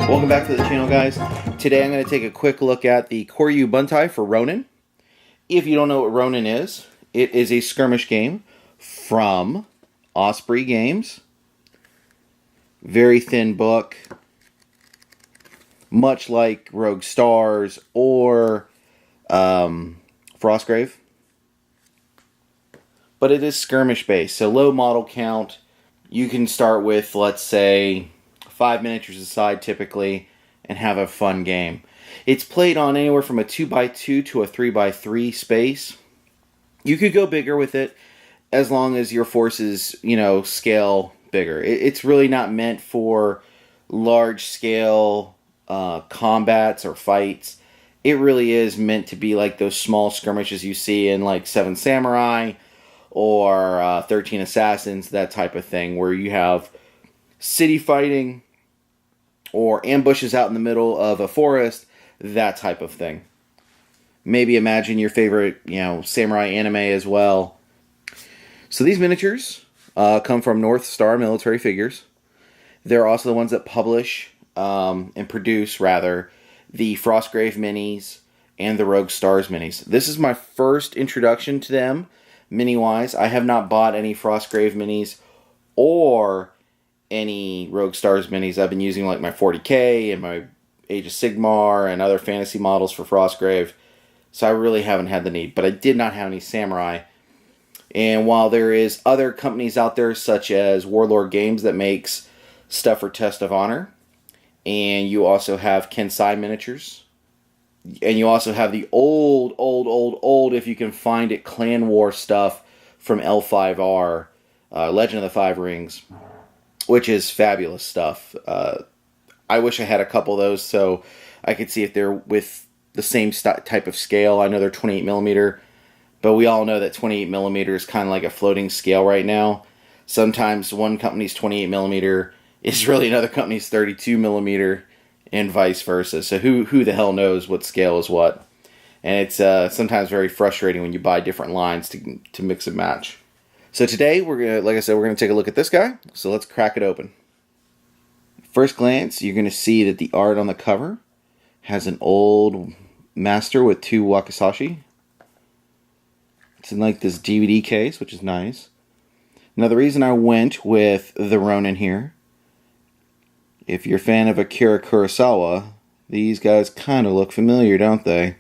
Welcome back to the channel, guys. Today I'm going to take a quick look at the Koryu Buntai for Ronin. If you don't know what Ronin is, it is a skirmish game from Osprey Games. Very thin book, much like Rogue Stars or Frostgrave. But it is skirmish based, so low model count. You can start with, let's say, 5 miniatures aside typically, and have a fun game. It's played on anywhere from a 2x2 to a 3x3 space. You could go bigger with it as long as your forces, scale bigger. It's really not meant for large scale combats or fights. It really is meant to be like those small skirmishes you see in like 7 Samurai or 13 Assassins, that type of thing, where you have city fighting or ambushes out in the middle of a forest, that type of thing. Maybe imagine your favorite, samurai anime as well. So these miniatures come from Northstar Military Figures. They're also the ones that publish and produce, rather, the Frostgrave minis and the Rogue Stars minis. This is my first introduction to them, mini-wise. I have not bought any Frostgrave minis or any Rogue Stars minis. I've been using like my 40K and my Age of Sigmar and other fantasy models for Frostgrave, so I really haven't had the need. But I did not have any Samurai. And while there is other companies out there such as Warlord Games that makes stuff for Test of Honor, and you also have Kensai Miniatures, and you also have the old, if you can find it, Clan War stuff from L5R, Legend of the Five Rings, which is fabulous stuff. I wish I had a couple of those so I could see if they're with the same type of scale. I know they're 28mm, but we all know that 28mm is kind of like a floating scale right now. Sometimes one company's 28mm is really another company's 32mm, and vice versa. So who the hell knows what scale is what? And it's sometimes very frustrating when you buy different lines to mix and match. So today, we're going to take a look at this guy. So let's crack it open. First glance, you're going to see that the art on the cover has an old master with 2 wakizashi. It's in like this DVD case, which is nice. Now the reason I went with the Ronin here, if you're a fan of Akira Kurosawa, these guys kind of look familiar, don't they?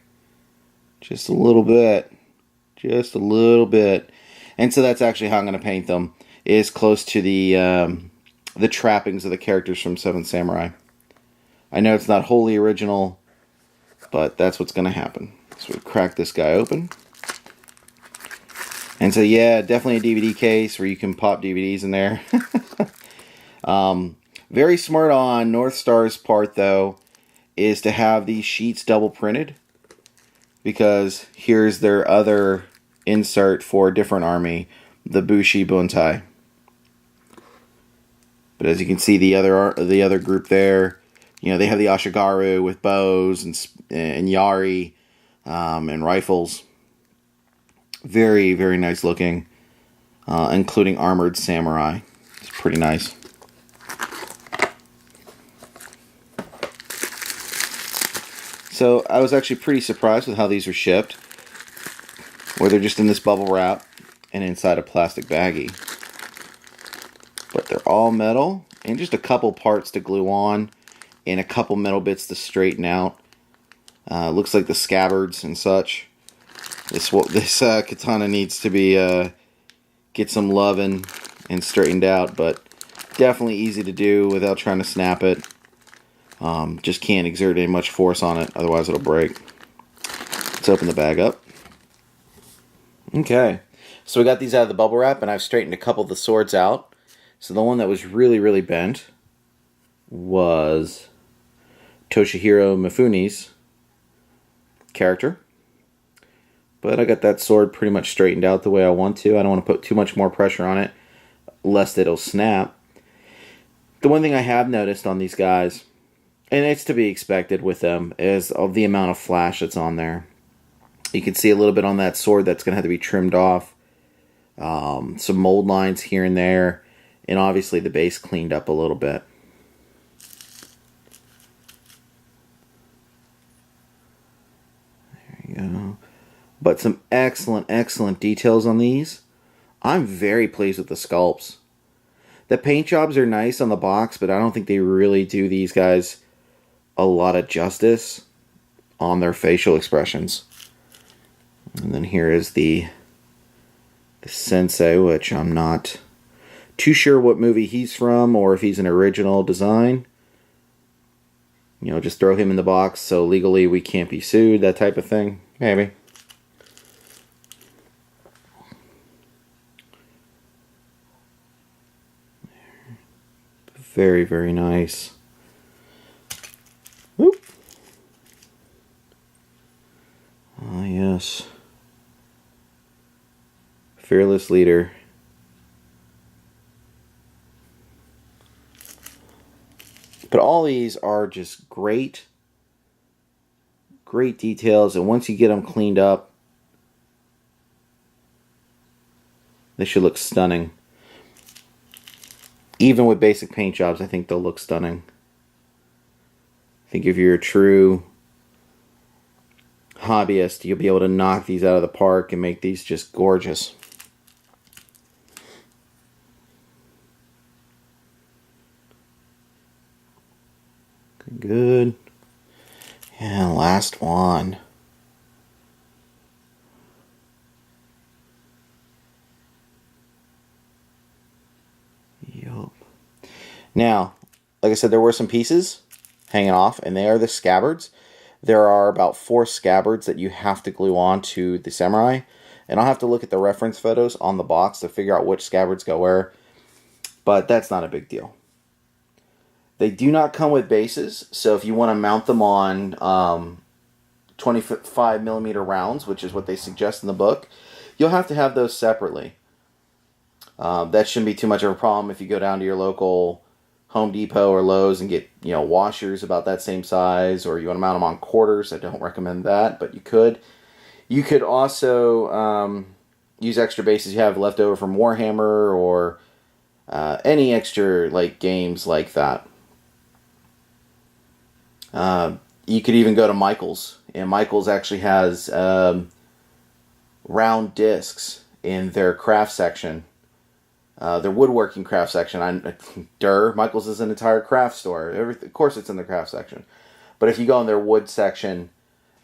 Just a little bit. Just a little bit. And so that's actually how I'm going to paint them, is close to the trappings of the characters from 7 Samurai. I know it's not wholly original, but that's what's going to happen. So we crack this guy open. And so yeah, definitely a DVD case where you can pop DVDs in there. Very smart on Northstar's part, though, is to have these sheets double printed, because here's their other insert for a different army, the Bushi Buntai. But as you can see, the other group there, they have the Ashigaru with bows and Yari and rifles. Very, very nice looking, including armored samurai. It's pretty nice. So I was actually pretty surprised with how these are shipped, where they're just in this bubble wrap and inside a plastic baggie. But they're all metal, and just a couple parts to glue on, and a couple metal bits to straighten out. Looks like the scabbards and such. This katana needs to be get some love and straightened out, but definitely easy to do without trying to snap it. Just can't exert any much force on it, otherwise it'll break. Let's open the bag up. Okay, so we got these out of the bubble wrap, and I've straightened a couple of the swords out. So the one that was really, really bent was Toshihiro Mifune's character. But I got that sword pretty much straightened out the way I want to. I don't want to put too much more pressure on it, lest it'll snap. The one thing I have noticed on these guys, and it's to be expected with them, is of the amount of flash that's on there. You can see a little bit on that sword that's going to have to be trimmed off. Some mold lines here and there. And obviously the base cleaned up a little bit. we go. But some excellent, excellent details on these. I'm very pleased with the sculpts. The paint jobs are nice on the box, but I don't think they really do these guys a lot of justice on their facial expressions. And then here is the sensei, which I'm not too sure what movie he's from or if he's an original design. You know, just throw him in the box so legally we can't be sued, that type of thing. Maybe. Very, very nice. Whoop. Ah, yes. Fearless leader. But all these are just great details, and once you get them cleaned up, they should look stunning. Even with basic paint jobs, I think they'll look stunning. I think if you're a true hobbyist, you'll be able to knock these out of the park and make these just gorgeous. Good. And last one. Yup. Now, like I said, there were some pieces hanging off, and they are the scabbards. There are about 4 scabbards that you have to glue on to the samurai, and I'll have to look at the reference photos on the box to figure out which scabbards go where, but that's not a big deal. They do not come with bases, so if you want to mount them on 25mm rounds, which is what they suggest in the book, you'll have to have those separately. That shouldn't be too much of a problem if you go down to your local Home Depot or Lowe's and get, you know, washers about that same size, or you want to mount them on quarters. I don't recommend that, but you could. You could also use extra bases you have left over from Warhammer or any extra like games like that. You could even go to Michael's, and Michael's actually has round discs in their craft section, their woodworking craft section. Michael's is an entire craft store. Of course it's in the craft section. But if you go in their wood section,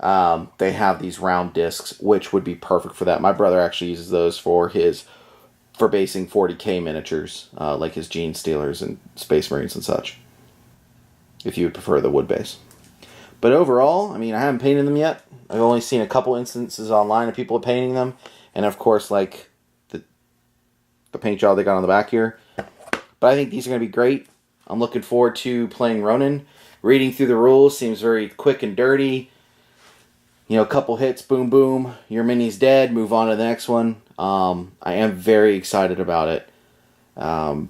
they have these round discs, which would be perfect for that. My brother actually uses those for basing 40K miniatures, like his Gene Stealers and Space Marines and such, if you would prefer the wood base. But overall, I mean, I haven't painted them yet. I've only seen a couple instances online of people painting them. And of course, like the paint job they got on the back here. But I think these are going to be great. I'm looking forward to playing Ronin. Reading through the rules seems very quick and dirty. You know, a couple hits, boom, boom. Your mini's dead. Move on to the next one. I am very excited about it. I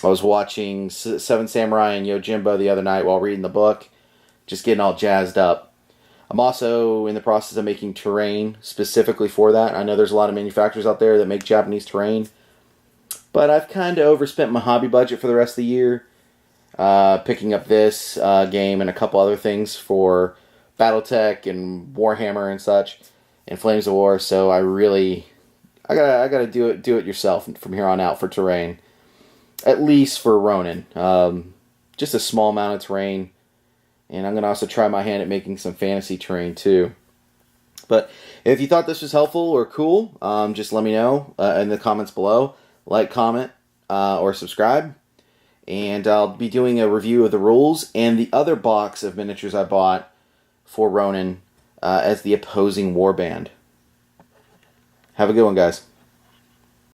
was watching Seven Samurai and Yojimbo the other night while reading the book. Just getting all jazzed up. I'm also in the process of making terrain specifically for that. I know there's a lot of manufacturers out there that make Japanese terrain. But I've kind of overspent my hobby budget for the rest of the year. Picking up this game and a couple other things for Battletech and Warhammer and such. And Flames of War. So I gotta do it yourself from here on out for terrain. At least for Ronin. Just a small amount of terrain. And I'm going to also try my hand at making some fantasy terrain too. But if you thought this was helpful or cool, just let me know in the comments below. Like, comment, or subscribe. And I'll be doing a review of the rules and the other box of miniatures I bought for Ronin as the opposing warband. Have a good one, guys.